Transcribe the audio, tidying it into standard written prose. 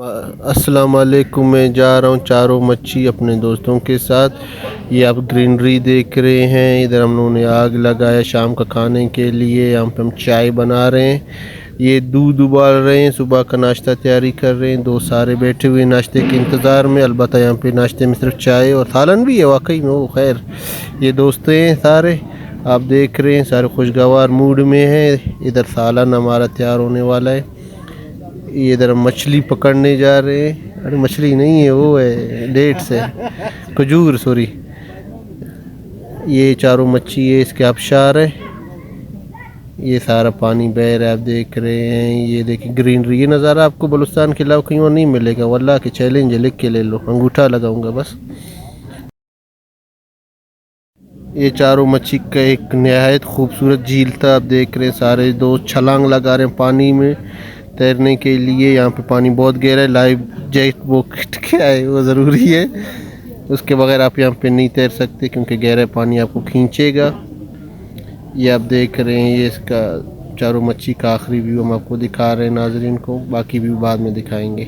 अस्सलाम वालेकुम। मैं जा रहा हूँ चारों मच्छी अपने दोस्तों के साथ। ये आप ग्रीनरी देख रहे हैं। इधर हम लोगों ने आग लगाया शाम का खाने के लिए। यहाँ पे हम चाय बना रहे हैं। ये दूध उबाल रहे हैं। सुबह का नाश्ता तैयारी कर रहे हैं। दो सारे बैठे हुए नाश्ते के इंतज़ार में। अलबत्ता यहाँ पे नाश्ते में सिर्फ चाय और सालन भी है वाकई में। वो खैर, ये दोस्त हैं सारे, आप देख रहे हैं सारे खुशगवार मूड में हैं। इधर सालन हमारा तैयार होने वाला है। ये इधर मछली पकड़ने जा रहे हैं। अरे मछली नहीं है, वो है डेट्स है, खजूर सॉरी। ये चारों मच्छी है, इसके आबशार है। ये सारा पानी बह रहा है, आप देख रहे हैं। ये देखिए ग्रीनरी, ये नज़ारा आपको बलुस्तान के अलावा कहीं और नहीं मिलेगा। वल्लाह के चैलेंज है, लिख के ले लो, अंगूठा लगाऊंगा बस। ये चारों मच्छी का एक नहायत खूबसूरत झील था। आप देख रहे हैं सारे दोस्त छलांग लगा रहे हैं पानी में तैरने के लिए। यहाँ पे पानी बहुत गहरा है। लाइव जैकेट वो क्या है, वो ज़रूरी है। उसके बगैर आप यहाँ पे नहीं तैर सकते क्योंकि गहरा पानी आपको खींचेगा। ये आप देख रहे हैं, ये इसका चारों मच्छी का आखिरी व्यू हम आपको दिखा रहे हैं नाजरीन को। बाकी व्यू बाद में दिखाएंगे।